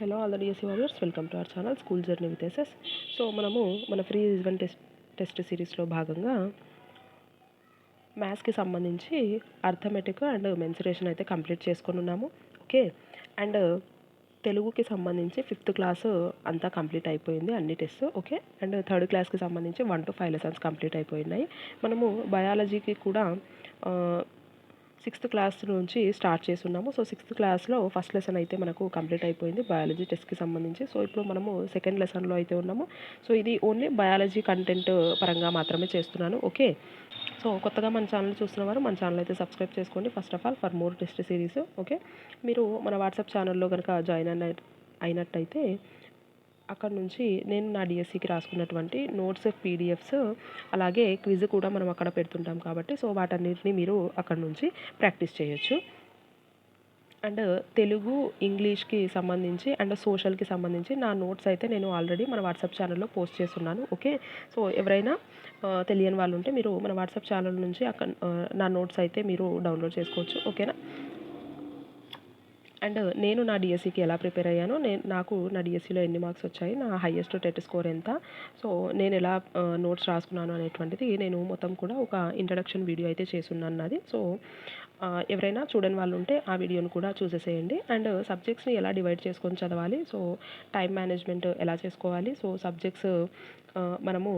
Hello all the DSC warriors, welcome to our channel school journey with SS. So మనము మన free revision test సిరీస్లో భాగంగా మ్యాథ్స్కి సంబంధించి అర్థమెటిక్ అండ్ మెన్సురేషన్ అయితే కంప్లీట్ చేసుకొని ఉన్నాము. ఓకే, అండ్ తెలుగుకి సంబంధించి 5th క్లాసు అంతా కంప్లీట్ అయిపోయింది, అన్ని టెస్ట్. ఓకే, అండ్ 3rd క్లాస్కి సంబంధించి 1 to 5 లెసన్స్ కంప్లీట్ అయిపోయినాయి. మనము బయాలజీకి కూడా 6th క్లాస్ నుంచి స్టార్ట్ చేస్తున్నాము. సో 6th క్లాస్లో ఫస్ట్ లెసన్ అయితే మనకు కంప్లీట్ అయిపోయింది బయాలజీ టెస్ట్కి సంబంధించి. సో ఇప్పుడు మనము సెకండ్ లెసన్లో అయితే ఉన్నాము. సో ఇది ఓన్లీ బయాలజీ కంటెంట్ పరంగా మాత్రమే చేస్తున్నాను. ఓకే, సో కొత్తగా మన ఛానల్ చూస్తున్నవారు మన ఛానల్ అయితే సబ్స్క్రైబ్ చేసుకోండి first of all for more test series. Okay, మీరు మన వాట్సాప్ ఛానల్లో కనుక జాయిన్ అయినట్టయితే అక్కడ నుంచి నేను నా డిఎస్సికి రాసుకున్నటువంటి నోట్స్, పీడిఎఫ్స్, అలాగే క్విజ్ కూడా మనం అక్కడ పెడుతుంటాం కాబట్టి సో వాటన్నిటిని మీరు అక్కడ నుంచి ప్రాక్టీస్ చేయొచ్చు. అండ్ తెలుగు, ఇంగ్లీష్కి సంబంధించి అండ్ సోషల్కి సంబంధించి నా నోట్స్ అయితే నేను ఆల్రెడీ మన వాట్సాప్ ఛానల్లో పోస్ట్ చేస్తున్నాను. ఓకే, సో ఎవరైనా తెలియని వాళ్ళు ఉంటే మీరు మన వాట్సాప్ ఛానల్ నుంచి అక్కడ నా నోట్స్ అయితే మీరు డౌన్లోడ్ చేసుకోవచ్చు. ఓకేనా, అండ్ నేను నా డిఎస్సికి ఎలా ప్రిపేర్ అయ్యానో, నాకు నా డిఎస్సిలో ఎన్ని మార్క్స్ వచ్చాయి, నా హైయెస్ట్ టెట్ స్కోర్ ఎంత, సో నేను ఎలా నోట్స్ రాసుకున్నాను అనేటువంటిది నేను మొత్తం కూడా ఒక ఇంట్రడక్షన్ వీడియో అయితే చేస్తున్నాను నాది. సో ఎవరైనా చూడని వాళ్ళు ఉంటే ఆ వీడియోని కూడా చూసేసేయండి. అండ్ సబ్జెక్ట్స్ని ఎలా డివైడ్ చేసుకొని చదవాలి, సో టైం మేనేజ్మెంట్ ఎలా చేసుకోవాలి, సో సబ్జెక్ట్స్ మనము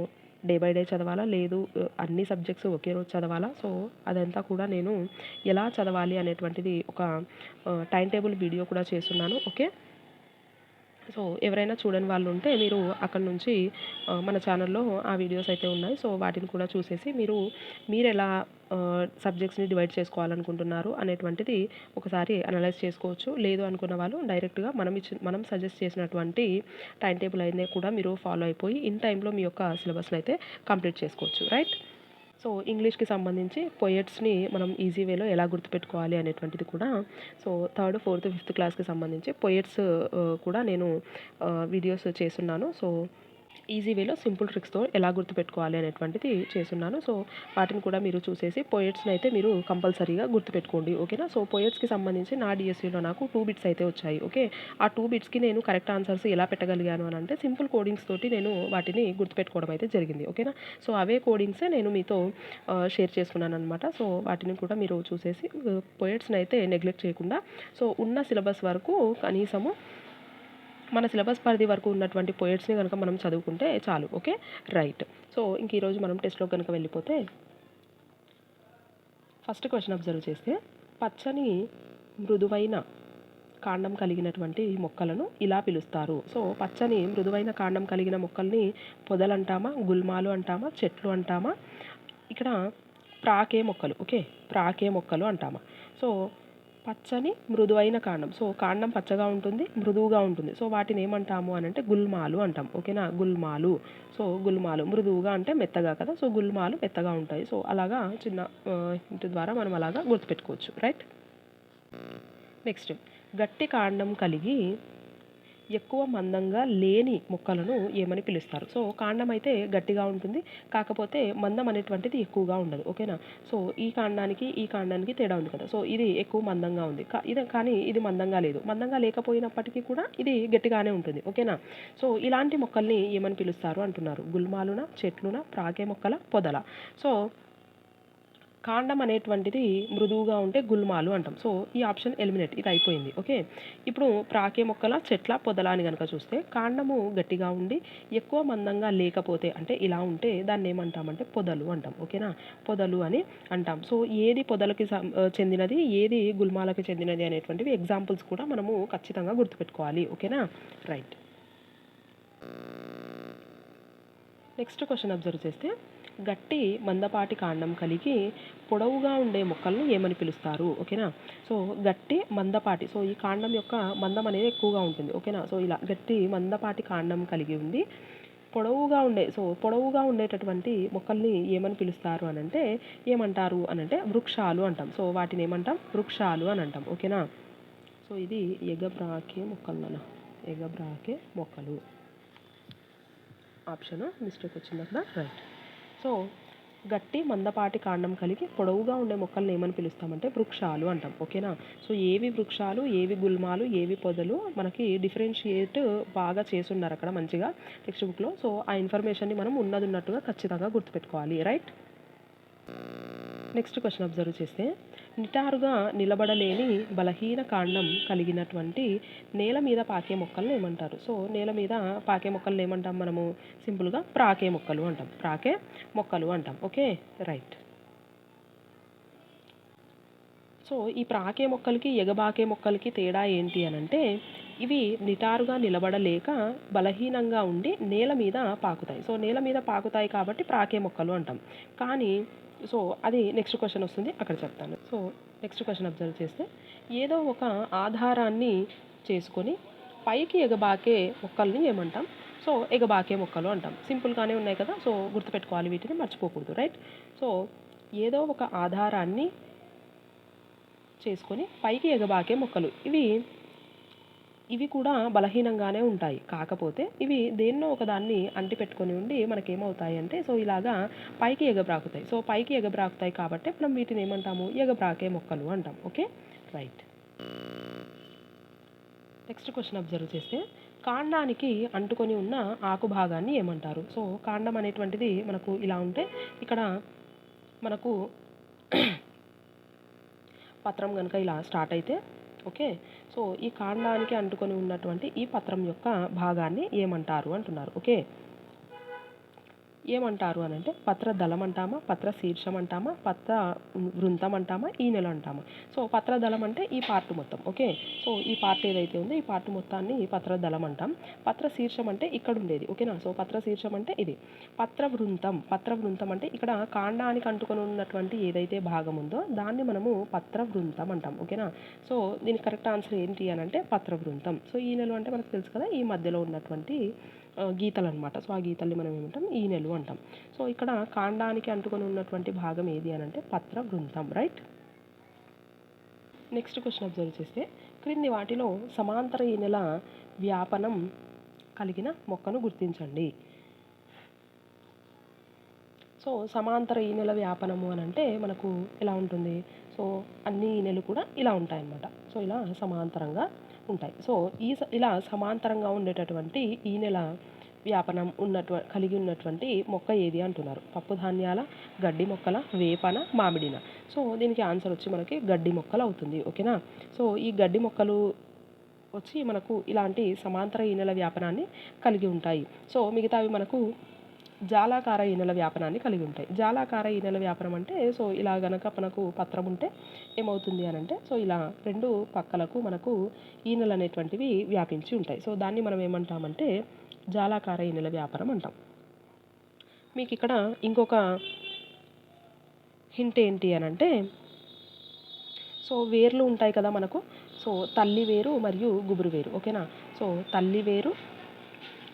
డే బై డే చదవాలా, లేదు అన్ని సబ్జెక్ట్స్ ఒకే రోజు చదవాలా, సో అదంతా కూడా నేను ఎలా చదవాలి అనేటువంటిది ఒక టైం టేబుల్ వీడియో కూడా చేస్తున్నాను. ఓకే, సో ఎవరైనా చూడని వాళ్ళు ఉంటే మీరు అక్కడ నుంచి మన ఛానల్లో ఆ వీడియోస్ అయితే ఉన్నాయి. సో వాటిని కూడా చూసేసి మీరు ఎలా సబ్జెక్ట్స్ని డివైడ్ చేసుకోవాలనుకుంటున్నారు అనేటువంటిది ఒకసారి అనలైజ్ చేసుకోవచ్చు. లేదు అనుకున్న వాళ్ళు డైరెక్ట్గా మనం సజెస్ట్ చేసినటువంటి టైం టేబుల్ అయితే కూడా మీరు ఫాలో అయిపోయి ఇన్ టైంలో మీ యొక్క సిలబస్ని అయితే కంప్లీట్ చేసుకోవచ్చు. రైట్, సో ఇంగ్లీష్కి సంబంధించి పొయట్స్ని మనం ఈజీ వేలో ఎలా గుర్తుపెట్టుకోవాలి అనేటువంటిది కూడా, సో 3rd, 4th, 5th క్లాస్కి సంబంధించి పొయట్స్ కూడా నేను వీడియోస్ చేస్తున్నాను. సో ఈజీ వేలో సింపుల్ ట్రిక్స్తో ఎలా గుర్తుపెట్టుకోవాలి అనేటువంటిది చేస్తున్నాను. సో వాటిని కూడా మీరు చూసేసి పొయట్స్ని అయితే మీరు కంపల్సరీగా గుర్తుపెట్టుకోండి. ఓకేనా, సో పొయట్స్కి సంబంధించి నా డిఎస్సిలో నాకు 2 బిట్స్ అయితే వచ్చాయి. ఓకే, ఆ 2 బిట్స్కి నేను కరెక్ట్ ఆన్సర్స్ ఎలా పెట్టగలిగాను అని అంటే సింపుల్ కోడింగ్స్ తోటి నేను వాటిని గుర్తుపెట్టుకోవడం అయితే జరిగింది. ఓకేనా, సో అవే కోడింగ్సే నేను మీతో షేర్ చేసుకున్నాను అనమాట. సో వాటిని కూడా మీరు చూసేసి పొయట్స్ని అయితే నెగ్లెక్ట్ చేయకుండా, సో ఉన్న సిలబస్ వరకు కనీసము మన సిలబస్ పరిధి వరకు ఉన్నటువంటి పొయట్స్ని కనుక మనం చదువుకుంటే చాలు. ఓకే, రైట్, సో ఇంక ఈరోజు మనం టెస్ట్లో కనుక వెళ్ళిపోతే ఫస్ట్ క్వశ్చన్ అబ్జర్వ్ చేస్తే, పచ్చని మృదువైన కాండం కలిగినటువంటి మొక్కలను ఇలా పిలుస్తారు. సో పచ్చని మృదువైన కాండం కలిగిన మొక్కల్ని పొదలంటామా, గుల్మాలు అంటామా, చెట్లు అంటామా, ఇక్కడ ప్రాకే మొక్కలు. ఓకే, ప్రాకే మొక్కలు అంటామా. సో పచ్చని మృదువైన కాండం, సో కాండం పచ్చగా ఉంటుంది, మృదువుగా ఉంటుంది, సో వాటిని ఏమంటాము అని అంటే గుల్మాలు అంటాం. ఓకేనా, గుల్మాలు. సో గుల్మాలు మృదువుగా అంటే మెత్తగా కదా, సో గుల్మాలు మెత్తగా ఉంటాయి. సో అలాగా చిన్న ఇంటి ద్వారా మనం అలాగా గుర్తుపెట్టుకోవచ్చు. రైట్, నెక్స్ట్, గట్టి కాండం కలిగి ఎక్కువ మందంగా లేని మొక్కలను ఏమని పిలుస్తారు. సో కాండం అయితే గట్టిగా ఉంటుంది, కాకపోతే మందం అనేటువంటిది ఎక్కువగా ఉండదు. ఓకేనా, సో ఈ కాండానికి తేడా ఉంది కదా, సో ఇది ఎక్కువ మందంగా ఉంది, కానీ ఇది మందంగా లేదు. మందంగా లేకపోయినప్పటికీ కూడా ఇది గట్టిగానే ఉంటుంది. ఓకేనా, సో ఇలాంటి మొక్కల్ని ఏమని పిలుస్తారు అంటున్నారు. గుల్మాలున, చెట్లున, ప్రాకే మొక్కల, పొదల. సో కాండం అనేటువంటిది మృదువుగా ఉంటే గుల్మాలు అంటాం. సో ఈ ఆప్షన్ ఎలిమినేట్, ఇది అయిపోయింది. ఓకే, ఇప్పుడు ప్రాకే మొక్కల, చెట్ల, పొదల అని కనుక చూస్తే కాండము గట్టిగా ఉండి ఎక్కువ మందంగా లేకపోతే అంటే ఇలా ఉంటే దాన్ని ఏమంటామంటే పొదలు అంటాం. ఓకేనా, పొదలు అని అంటాం. సో ఏది పొదలకి చెందినది, ఏది గుల్మాలకి చెందినది అనేటువంటివి ఎగ్జాంపుల్స్ కూడా మనము ఖచ్చితంగా గుర్తుపెట్టుకోవాలి. ఓకేనా, రైట్, నెక్స్ట్ క్వశ్చన్ అబ్జర్వ్ చేస్తే, గట్టి మందపాటి కాండం కలిగి పొడవుగా ఉండే మొక్కలను ఏమని పిలుస్తారు. ఓకేనా, సో గట్టి మందపాటి, సో ఈ కాండం యొక్క మందం అనేది ఎక్కువగా ఉంటుంది. ఓకేనా, సో ఇలా గట్టి మందపాటి కాండం కలిగి ఉంది, పొడవుగా ఉండేటటువంటి మొక్కల్ని ఏమని పిలుస్తారు అని అంటే ఏమంటారు అని అంటే వృక్షాలు అంటాం. సో వాటిని ఏమంటాం, వృక్షాలు అని అంటాం. ఓకేనా, సో ఇది ఎగబ్రాకే మొక్కలు, ఎగబ్రాకే మొక్కలు ఆప్షన్ మిస్టేక్ వచ్చింది అక్కడ. రైట్, సో గట్టి మందపాటి కాండం కలిగి పొడవుగా ఉండే మొక్కల్ని ఏమని పిలుస్తామంటే వృక్షాలు అంటాం. ఓకేనా? సో ఏవి వృక్షాలు, ఏవి గుల్మాలు, ఏవి పొదలు మనకి డిఫరెన్షియేట్ బాగా చేసున్నారు అక్కడ మంచిగా టెక్స్ట్ బుక్లో. సో ఆ ఇన్ఫర్మేషన్ని మనం ఉన్నది ఉన్నట్టుగా ఖచ్చితంగా గుర్తుపెట్టుకోవాలి. రైట్? నెక్స్ట్ క్వశ్చన్ అబ్జర్వ్ చేస్తే, నిటారుగా నిలబడలేని బలహీన కాండం కలిగినటువంటి నేల మీద పాకే మొక్కలను ఏమంటారు? సో నేల మీద పాకే మొక్కలను ఏమంటాం మనము? సింపుల్గా ప్రాకే మొక్కలు అంటాం. ప్రాకే మొక్కలు అంటాం. Okay, right. సో ఈ ప్రాకే మొక్కలకి ఎగబాకే మొక్కలకి తేడా ఏంటి అనంటే, ఇవి నిటారుగా నిలబడలేక బలహీనంగా ఉండి నేల మీద పాకుతాయి. సో నేల మీద పాకుతాయి కాబట్టి ప్రాకే మొక్కలు అంటాం. కానీ సో అది నెక్స్ట్ క్వశ్చన్ వస్తుంది, అక్కడ చెప్తాను. సో నెక్స్ట్ క్వశ్చన్ అబ్జర్వ్ చేస్తే, ఏదో ఒక ఆధారాన్ని చేసుకొని పైకి ఎగబాకే మొక్కల్ని ఏమంటాం? సో ఎగబాకే మొక్కలు అంటాం. సింపుల్గానే ఉన్నాయి కదా, సో గుర్తుపెట్టుకోవాలి, వీటిని మర్చిపోకూడదు. రైట్? సో ఏదో ఒక ఆధారాన్ని చేసుకొని పైకి ఎగబాకే మొక్కలు ఇవి కూడా బలహీనంగానే ఉంటాయి. కాకపోతే ఇవి దేన్నో ఒకదాన్ని అంటిపెట్టుకొని ఉండి మనకేమవుతాయి అంటే, సో ఇలాగా పైకి ఎగబ్రాకుతాయి. సో పైకి ఎగబ్రాకుతాయి కాబట్టి మనం వీటిని ఏమంటాము? ఎగబ్రాకే మొక్కలు అంటాం. Okay, right. Next question observe చేస్తే, కాండానికి అంటుకొని ఉన్న ఆకు భాగాన్ని ఏమంటారు? సో కాండం అనేటువంటిది మనకు ఇలా ఉంటే, ఇక్కడ మనకు పత్రం కనుక ఇలా స్టార్ట్ అయితే, ఓకే, సో ఈ కాండానికి అంటుకొని ఉన్నటువంటి ఈ పత్రం యొక్క భాగాన్ని ఏమంటారు అంటున్నారు. ఓకే, ఏమంటారు అని అంటే పత్ర దళం అంటామా, పత్ర శీర్షం అంటామా, పత్ర వృంతం అంటామా, ఈనెలు అంటామా? సో పత్ర దళం అంటే ఈ పార్ట్ మొత్తం. ఓకే, సో ఈ పార్ట్ ఏదైతే ఉందో ఈ పార్ట్ మొత్తాన్ని పత్ర దళం అంటాం. పత్ర శీర్షం అంటే ఇక్కడ ఉండేది. ఓకేనా? సో పత్ర శీర్షం అంటే ఇది. పత్ర వృంతం అంటే ఇక్కడ కాండానికి అంటుకొని ఉన్నటువంటి ఏదైతే భాగం ఉందో దాన్ని మనము పత్ర వృంతం అంటాం. ఓకేనా? సో దీనికి కరెక్ట్ ఆన్సర్ ఏంటి అని అంటే పత్ర వృంతం. సో ఈనెలు అంటే మనకు తెలుసు కదా, ఈ మధ్యలో ఉన్నటువంటి గీతలు అనమాట. సో ఆ గీతల్ని మనం ఏమంటాం? ఈనెలు అంటాం. సో ఇక్కడ కాండానికి అంటుకొని ఉన్నటువంటి భాగం ఏది అని అంటే పత్ర వృంతం. రైట్? నెక్స్ట్ క్వశ్చన్ అబ్జర్వ్ చేస్తే, క్రింది వాటిలో సమాంతర ఈనెల వ్యాపనం కలిగిన మొక్కను గుర్తించండి. సో సమాంతర ఈనెల వ్యాపనము అని అంటే మనకు ఎలా ఉంటుంది? సో అన్ని ఈనెలు కూడా ఇలా ఉంటాయన్నమాట. సో ఇలా సమాంతరంగా ఉంటాయి. సో ఇలా సమాంతరంగా ఉండేటటువంటి ఈనెల వ్యాపనం కలిగి ఉన్నటువంటి మొక్క ఏది అంటున్నారు? పప్పు ధాన్యాల, గడ్డి మొక్కల, వేపన, మామిడిన? సో దీనికి ఆన్సర్ వచ్చి మనకి గడ్డి మొక్కలు అవుతుంది. ఓకేనా? సో ఈ గడ్డి మొక్కలు వచ్చి మనకు ఇలాంటి సమాంతర ఈనెల వ్యాపనాన్ని కలిగి ఉంటాయి. సో మిగతావి మనకు జాలాకార ఈనెల వ్యాపనాన్ని కలిగి ఉంటాయి. జాలాకార ఈనెల వ్యాపనం అంటే, సో ఇలా గనక మనకు పత్రం ఉంటే ఏమవుతుంది అని అంటే, సో ఇలా రెండు పక్కలకు మనకు ఈనెలు అనేటువంటివి వ్యాపించి ఉంటాయి. సో దాన్ని మనం ఏమంటామంటే జాలాకార ఈనెల వ్యాపనం అంటాం. మీకు ఇక్కడ ఇంకొక హింట్ ఏంటి అని అంటే, సో వేర్లు ఉంటాయి కదా మనకు. సో తల్లి వేరు మరియు గుబురు వేరు. ఓకేనా? సో తల్లి వేరు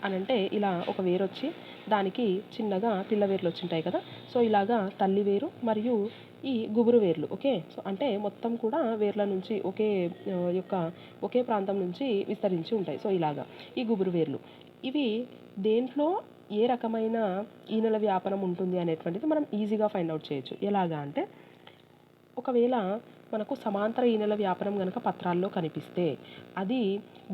అని అంటే ఇలా ఒక వేరు వచ్చి దానికి చిన్నగా పిల్ల వేర్లు వచ్చి ఉంటాయి కదా. సో ఇలాగా తల్లి వేరు మరియు ఈ గుబురు వేర్లు. ఓకే, సో అంటే మొత్తం కూడా వేర్ల నుంచి ఒకే ప్రాంతం నుంచి విస్తరించి ఉంటాయి. సో ఇలాగా ఈ గుబురు వేర్లు ఇవి దేంట్లో ఏ రకమైన ఈనెల వ్యాపనం ఉంటుంది అనేటువంటిది మనం ఈజీగా ఫైండ్ అవుట్ చేయొచ్చు. ఎలాగా అంటే, ఒకవేళ మనకు సమాంతర ఈనెల వ్యాపనం కనుక పత్రాల్లో కనిపిస్తే అది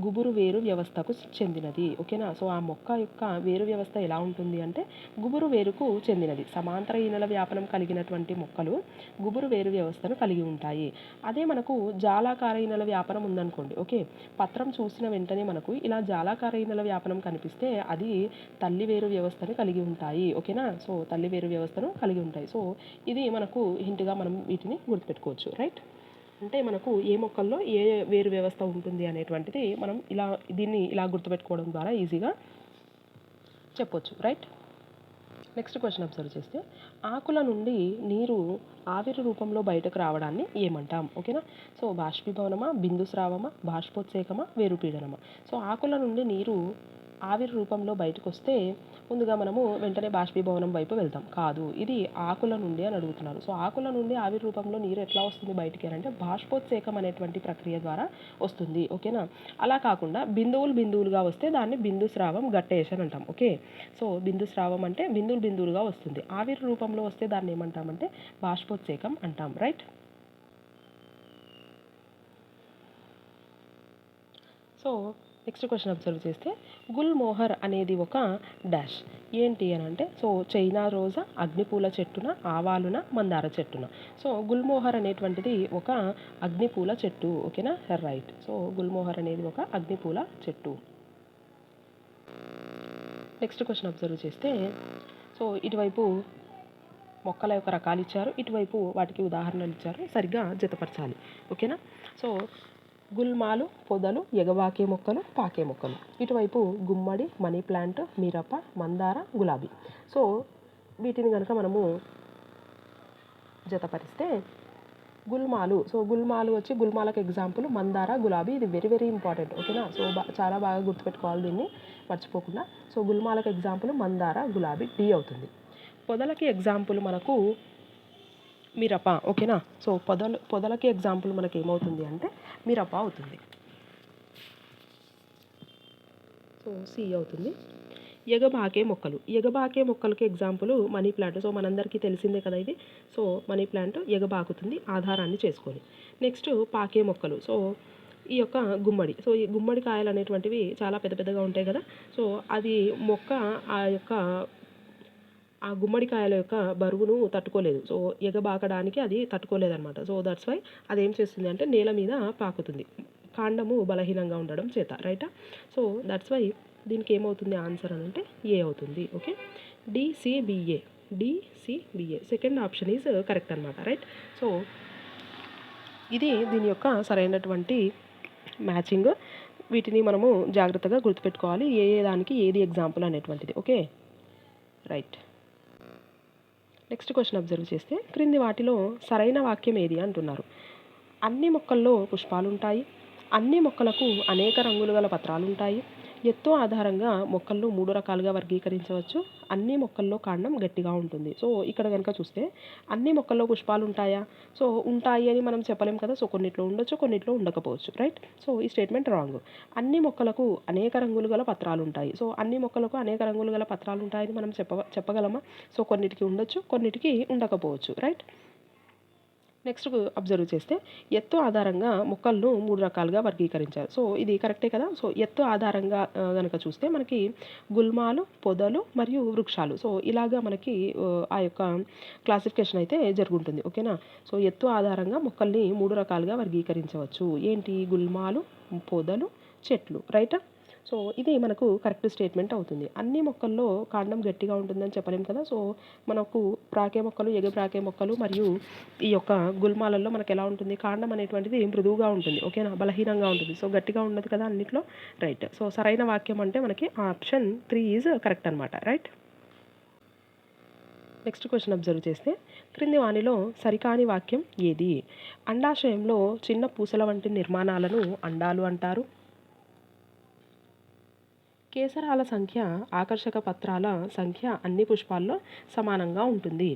గుబురు వేరు వ్యవస్థకు చెందినది. ఓకేనా? సో ఆ మొక్క యొక్క వేరు వ్యవస్థ ఎలా ఉంటుంది అంటే గుబురు వేరుకు చెందినది. సమాంతర ఈనెల వ్యాపనం కలిగినటువంటి మొక్కలు గుబురు వేరు వ్యవస్థను కలిగి ఉంటాయి. అదే మనకు జాలాకార ఈనెల వ్యాపనం ఉందనుకోండి. ఓకే, పత్రం చూసిన వెంటనే మనకు ఇలా జాలాకార ఈనెల వ్యాపనం కనిపిస్తే అది తల్లి వేరు వ్యవస్థను కలిగి ఉంటాయి. ఓకేనా? సో తల్లి వేరు వ్యవస్థను కలిగి ఉంటాయి. సో ఇది మనకు హింట్గా మనం వీటిని గుర్తుపెట్టుకోవచ్చు. రైట్? అంటే మనకు ఏ మొక్కల్లో ఏ వేరు వ్యవస్థ ఉంటుంది అనేటువంటిది మనం దీన్ని ఇలా గుర్తుపెట్టుకోవడం ద్వారా ఈజీగా చెప్పొచ్చు. రైట్? నెక్స్ట్ క్వశ్చన్ అబ్జర్వ్ చేస్తే, ఆకుల నుండి నీరు ఆవిరి రూపంలో బయటకు రావడాన్ని ఏమంటాం? ఓకేనా? సో బాష్పీభవనమా, బిందుస్రావమా, బాష్పోత్సేకమా, వేరుపీడనమా? సో ఆకుల నుండి నీరు ఆవిరి రూపంలో బయటకొస్తే ముందుగా మనము వెంటనే బాష్పీభవనం వైపు వెళ్తాం. కాదు, ఇది ఆకుల నుండి అని అడుగుతున్నారు. సో ఆకుల నుండి ఆవిరి రూపంలో నీరు ఎట్లా వస్తుంది బయటికి అంటే బాష్పోత్సేకం అనేటువంటి ప్రక్రియ ద్వారా వస్తుంది. ఓకేనా? అలా కాకుండా బిందువులుగా వస్తే దాన్ని బిందు స్రావం గట్టేషన్ అంటాం. ఓకే, సో బిందు స్రావం అంటే బిందువులుగా వస్తుంది. ఆవిరి రూపంలో వస్తే దాన్ని ఏమంటామంటే బాష్పోత్సేకం అంటాం. Right? So next question observe చేస్తే గుల్మోహర్ అనేది ఒక డాష్ ఏంటి అని అంటే సో చైనా రోజా, అగ్నిపూల చెట్టున, ఆవాలున, మందార చెట్టున. సో గుల్మోహర్ అనేటువంటిది ఒక అగ్నిపూల చెట్టు. ఓకేనా? రైట్. సో గుల్మోహర్ అనేది ఒక అగ్నిపూల చెట్టు. నెక్స్ట్ క్వశ్చన్ అబ్జర్వ్ చేస్తే సో ఇటువైపు మొక్కల యొక్క రకాలు ఇచ్చారు, ఇటువైపు వాటికి ఉదాహరణలు ఇచ్చారు. సరిగ్గా జతపరచాలి. ఓకేనా? సో గుల్మాలు, పొదలు, ఎగబాకే మొక్కలు, పాకే మొక్కలు. ఇటువైపు గుమ్మడి, మనీ ప్లాంట్, మిరప, మందార, గులాబీ. సో వీటిని కనుక మనము జతపరిస్తే గుల్మాలు, సో గుల్మాలు వచ్చి గుల్మాలకు ఎగ్జాంపుల్ మందార, గులాబీ. ఇది వెరీ వెరీ ఇంపార్టెంట్. ఓకేనా? సో చాలా బాగా గుర్తుపెట్టుకోవాలి దీన్ని మర్చిపోకుండా. సో గుల్మాలకు ఎగ్జాంపుల్ మందార, గులాబీ, డి అవుతుంది. పొదలకి ఎగ్జాంపుల్ మనకు మిరప. ఓకేనా? సో పొదలకి ఎగ్జాంపుల్ మనకి ఏమవుతుంది అంటే మిరప అవుతుంది. సో సి అవుతుంది. ఎగబాకే మొక్కలకి ఎగ్జాంపుల్ మనీ ప్లాంట్. సో మనందరికీ తెలిసిందే కదా ఇది. సో మనీ ప్లాంట్ ఎగబాకుతుంది ఆధారాన్ని చేసుకొని. నెక్స్ట్ పాకే మొక్కలు. సో ఈ యొక్క గుమ్మడి. సో ఈ గుమ్మడి కాయలు అనేటువంటివి చాలా పెద్ద పెద్దగా ఉంటాయి కదా. సో అది మొక్క ఆ గుమ్మడికాయల యొక్క బరువును తట్టుకోలేదు. సో ఎగబాకడానికి అది తట్టుకోలేదన్నమాట. సో దట్స్ వై అది ఏం చేస్తుంది అంటే నేల మీద పాకుతుంది, కాండము బలహీనంగా ఉండడం చేత. రైటా? సో దట్స్ వై దీనికి ఏమవుతుంది ఆన్సర్ అని అంటే ఏ అవుతుంది. Okay, DCBA. Second option is correct అనమాట. రైట్? సో ఇది దీని యొక్క సరైనటువంటి మ్యాచింగ్. వీటిని మనము జాగ్రత్తగా గుర్తుపెట్టుకోవాలి, ఏ దానికి ఏది ఎగ్జాంపుల్ అనేటువంటిది. Okay, right. Next question observe చేస్తే క్రింది వాటిలో సరైన వాక్యం ఏది అంటున్నారు. అన్ని మొక్కల్లో పుష్పాలుంటాయి, అన్ని మొక్కలకు అనేక రంగులు గల పత్రాలుంటాయి, ఎత్తు ఆధారంగా మొక్కల్లో 3 రకాలుగా వర్గీకరించవచ్చు, అన్ని మొక్కల్లో కాండం గట్టిగా ఉంటుంది. సో ఇక్కడ కనుక చూస్తే అన్ని మొక్కల్లో పుష్పాలు ఉంటాయా? సో ఉంటాయి అని మనం చెప్పలేం కదా. సో కొన్నిట్లో ఉండొచ్చు, కొన్నిట్లో ఉండకపోవచ్చు. రైట్? సో ఈ స్టేట్మెంట్ రాంగ్. అన్ని మొక్కలకు అనేక రంగులు గల పత్రాలు ఉంటాయి. సో అన్ని మొక్కలకు అనేక రంగులు గల పత్రాలు ఉంటాయని మనం చెప్పగలమా? సో కొన్నిటికి ఉండొచ్చు, కొన్నిటికి ఉండకపోవచ్చు. రైట్? నెక్స్ట్ అబ్జర్వ్ చేస్తే ఎత్తు ఆధారంగా మొక్కలను 3 రకాలుగా వర్గీకరించారు. సో ఇది కరెక్టే కదా. సో ఎత్తు ఆధారంగా కనుక చూస్తే మనకి గుల్మాలు, పొదలు మరియు వృక్షాలు. సో ఇలాగా మనకి ఆ యొక్క క్లాసిఫికేషన్ అయితే జరుగుతుంది. ఓకేనా? సో ఎత్తు ఆధారంగా మొక్కల్ని 3 రకాలుగా వర్గీకరించవచ్చు. ఏంటి? గుల్మాలు, పొదలు, చెట్లు. రైటా? సో ఇది మనకు కరెక్ట్ స్టేట్మెంట్ అవుతుంది. అన్ని మొక్కల్లో కాండం గట్టిగా ఉంటుందని చెప్పలేం కదా. సో మనకు ప్రాకే మొక్కలు, ఎగబ్రాకే మొక్కలు మరియు ఈ యొక్క గుల్మాలలో మనకు ఎలా ఉంటుంది, కాండం అనేటువంటిది మృదువుగా ఉంటుంది. ఓకేనా? బలహీనంగా ఉంటుంది. సో గట్టిగా ఉండదు కదా అన్నిట్లో. రైట్. సో సరైన వాక్యం అంటే మనకి ఆప్షన్ 3 ఈజ్ కరెక్ట్ అనమాట. రైట్? నెక్స్ట్ క్వశ్చన్ అబ్జర్వ్ చేస్తే క్రింది వానిలో సరికాని వాక్యం ఏది? అండాశయంలో చిన్న పూసల వంటి నిర్మాణాలను అండాలు అంటారు. కేసరాల సంఖ్య, ఆకర్షక పత్రాల సంఖ్య అన్ని పుష్పాల్లో సమానంగా ఉంటుంది.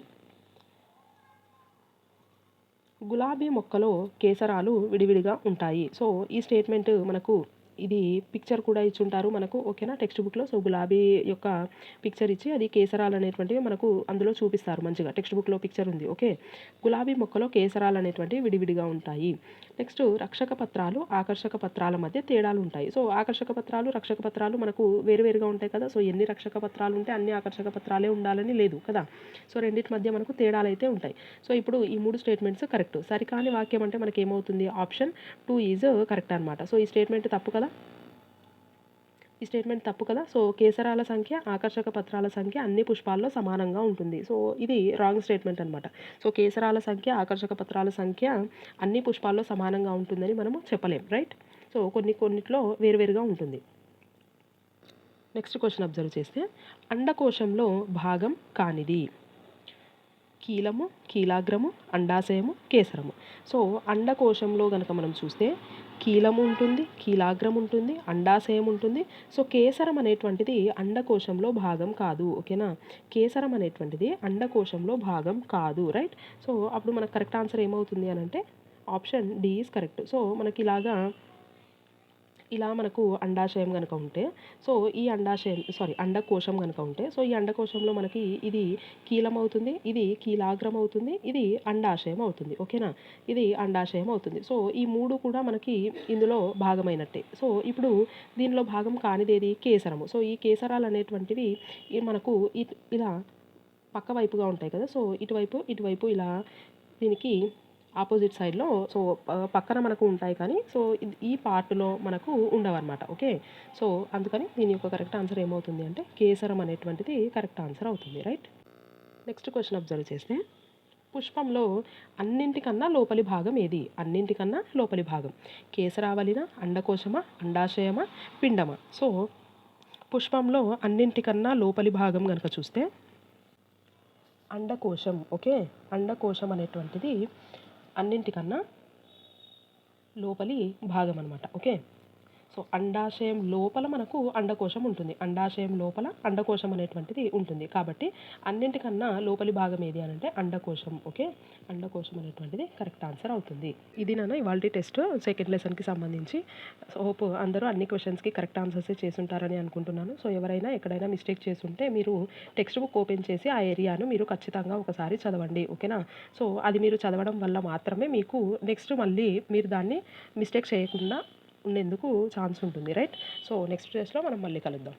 గులాబీ మొక్కలో కేసరాలు విడివిడిగా ఉంటాయి. సో ఈ స్టేట్మెంట్ మనకు ఇది పిక్చర్ కూడా ఇచ్చుంటారు మనకు. ఓకేనా? టెక్స్ట్ బుక్లో. సో గులాబీ యొక్క పిక్చర్ ఇచ్చి అది కేసరాలు అనేటువంటివి మనకు అందులో చూపిస్తారు మంచిగా. టెక్స్ట్ బుక్లో పిక్చర్ ఉంది. ఓకే, గులాబీ మొక్కలో కేసరాలు అనేటువంటివి విడివిడిగా ఉంటాయి. నెక్స్ట్ రక్షక పత్రాలు, ఆకర్షక పత్రాల మధ్య తేడాలు ఉంటాయి. సో ఆకర్షక పత్రాలు, రక్షక పత్రాలు మనకు వేరువేరుగా ఉంటాయి కదా. సో ఎన్ని రక్షక పత్రాలు ఉంటే అన్ని ఆకర్షక పత్రాలే ఉండాలని లేదు కదా. సో రెండింటి మధ్య మనకు తేడాలు అయితే ఉంటాయి. సో ఇప్పుడు ఈ 3 స్టేట్మెంట్స్ కరెక్ట్. సరికాని వాక్యం అంటే మనకి ఏమవుతుంది? ఆప్షన్ 2 ఈజ్ కరెక్ట్ అనమాట. సో ఈ స్టేట్మెంట్ తప్పు కదా. సో కేసరాల సంఖ్య, ఆకర్షక పత్రాల సంఖ్య అన్ని పుష్పాల్లో సమానంగా ఉంటుంది. సో ఇది రాంగ్ స్టేట్మెంట్ అనమాట. సో కేసరాల సంఖ్య, ఆకర్షక పత్రాల సంఖ్య అన్ని పుష్పాల్లో సమానంగా ఉంటుందని మనము చెప్పలేం. రైట్? సో కొన్నిట్లో వేరువేరుగా ఉంటుంది. నెక్స్ట్ క్వశ్చన్ అబ్జర్వ్ చేస్తే అండకోశంలో భాగం కానిది. కీలము, కీలాగ్రము, అండాశయము, కేసరము. సో అండకోశంలో కనుక మనం చూస్తే కీలం ఉంటుంది, కీలాగ్రం ఉంటుంది, అండాశయం ఉంటుంది. సో కేసరం అనేటువంటిది అండకోశంలో భాగం కాదు. ఓకేనా? కేసరం అనేటువంటిది అండకోశంలో భాగం కాదు. రైట్? సో అప్పుడు మనకు కరెక్ట్ ఆన్సర్ ఏమవుతుంది అనంటే option D is correct. So మనకి ఇలా మనకు అండాశయం గనుక ఉంటే, సో ఈ అండకోశం గనుక ఉంటే, సో ఈ అండకోశంలో మనకి ఇది కీలం అవుతుంది, ఇది కీలాగ్రం అవుతుంది, ఇది అండాశయం అవుతుంది. ఓకేనా? ఇది అండాశయం అవుతుంది. సో ఈ 3 కూడా మనకి ఇందులో భాగమైనట్టే. సో ఇప్పుడు దీనిలో భాగం కానిదేది? కేసరము. సో ఈ కేసరాలనేటువంటివి మనకు ఇలా పక్క వైపుగా ఉంటాయి కదా! సో ఇటువైపు ఇలా దీనికి ఆపోజిట్ సైడ్‌లో సో పక్కన మనకు ఉంటాయి కానీ సో ఈ పార్ట్‌లో మనకు ఉండవన్నమాట. ఓకే. సో అందుకని దీని యొక్క కరెక్ట్ ఆన్సర్ ఏమవుతుంది అంటే కేసరం అనేటువంటిది కరెక్ట్ ఆన్సర్ అవుతుంది. రైట్? నెక్స్ట్ క్వెషన్ అబ్జర్వ్ చేస్తే పుష్పంలో అన్నింటికన్నా లోపలి భాగం ఏది? అన్నింటికన్నా లోపలి భాగం కేసరావళినా? అండకోశమా? అండాశయమా? పిండమా? సో పుష్పంలో అన్నింటికన్నా లోపలి భాగం గనక చూస్తే అండకోశం. ఓకే. అండకోశం అనేటువంటిది అన్నింటికన్నా లోపలి భాగం అనమాట. ఓకే. సో అండాశయం లోపల మనకు అండకోశం ఉంటుంది. అండాశయం లోపల అండకోశం అనేటువంటిది ఉంటుంది. కాబట్టి అన్నింటికన్నా లోపలి భాగం ఏది అనంటే అండకోశం. ఓకే. అండకోశం అనేటువంటిది కరెక్ట్ ఆన్సర్ అవుతుంది. ఇది ఇవాల్టి టెస్ట్ సెకండ్ లెసన్‌కి సంబంధించి. సో హోప్ అందరూ అన్ని క్వెషన్స్‌కి కరెక్ట్ ఆన్సర్సే చేసుంటారని అనుకుంటున్నాను. సో ఎవరైనా ఎక్కడైనా మిస్టేక్ చేసుంటే మీరు టెక్స్ట్ బుక్ ఓపెన్ చేసి ఆ ఏరియాను మీరు ఖచ్చితంగా ఒకసారి చదవండి. ఓకేనా? సో అది మీరు చదవడం వల్ల మాత్రమే మీకు నెక్స్ట్ మళ్ళీ మీరు దాన్ని మిస్టేక్ చేయకుండా ఉండేందుకు ఛాన్స్ ఉంటుంది. రైట్? సో నెక్స్ట్ డేస్‌లో మనం మళ్ళీ కలుద్దాం.